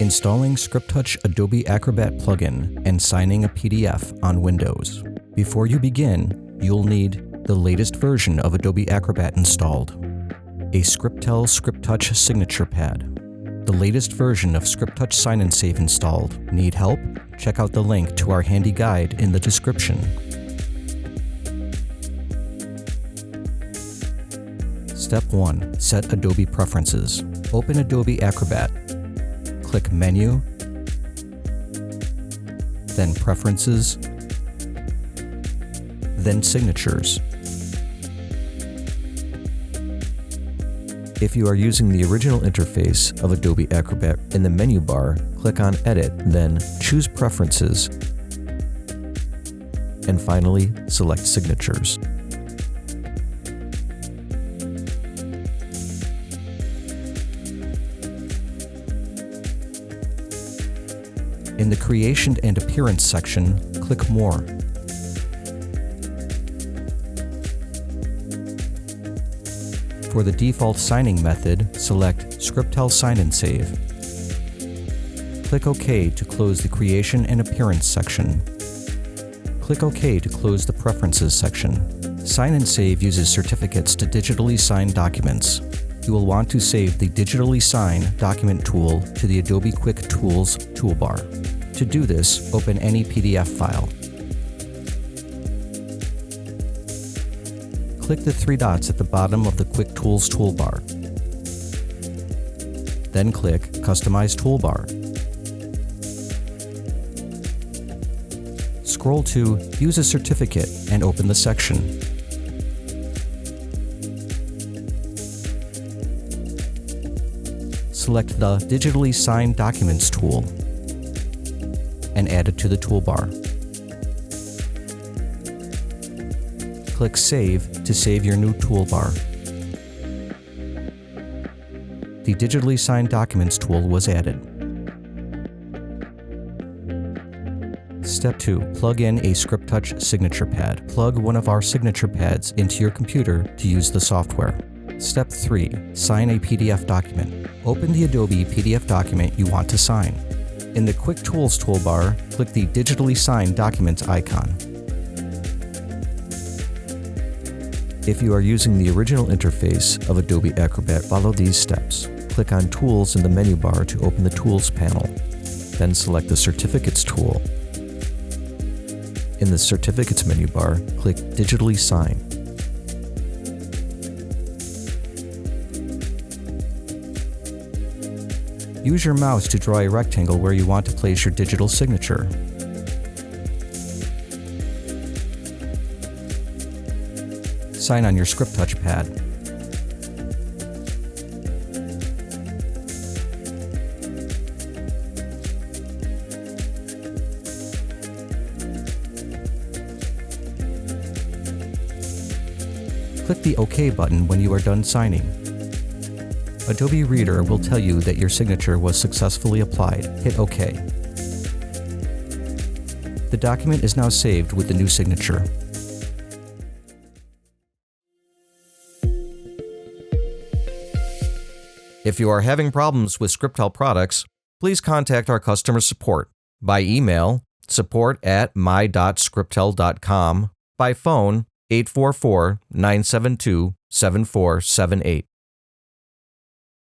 Installing ScripTouch Adobe Acrobat plugin and signing a PDF on Windows. Before you begin, you'll need the latest version of Adobe Acrobat installed, a Scriptel ScripTouch signature pad, the latest version of ScripTouch Sign and Save installed. Need help? Check out the link to our handy guide in the description. Step 1. Set Adobe Preferences. Open Adobe Acrobat. Click Menu, then Preferences, then Signatures. If you are using the original interface of Adobe Acrobat, in the menu bar, click on Edit, then choose Preferences, and finally select Signatures. In the Creation and Appearance section, click More. For the default signing method, select Scriptel Sign and Save. Click OK to close the Creation and Appearance section. Click OK to close the Preferences section. Sign and Save uses certificates to digitally sign documents. You will want to save the Digitally Sign document tool to the Adobe Quick Tools toolbar. To do this, open any PDF file. Click the three dots at the bottom of the Quick Tools toolbar. Then click Customize Toolbar. Scroll to Use a Certificate and open the section. Select the Digitally Sign Documents tool and add it to the toolbar. Click Save to save your new toolbar. The Digitally Signed Documents tool was added. Step 2. Plug in a ScripTouch signature pad. Plug one of our signature pads into your computer to use the software. Step 3. Sign a PDF document. Open the Adobe PDF document you want to sign. In the Quick Tools toolbar, click the Digitally Signed Documents icon. If you are using the original interface of Adobe Acrobat, follow these steps. Click on Tools in the menu bar to open the Tools panel. Then select the Certificates tool. In the Certificates menu bar, click Digitally Sign. Use your mouse to draw a rectangle where you want to place your digital signature. Sign on your ScripTouch pad. Click the OK button when you are done signing. Adobe Reader will tell you that your signature was successfully applied. Hit OK. The document is now saved with the new signature. If you are having problems with Scriptel products, please contact our customer support by email support@my.scriptel.com, by phone 844-972-7478.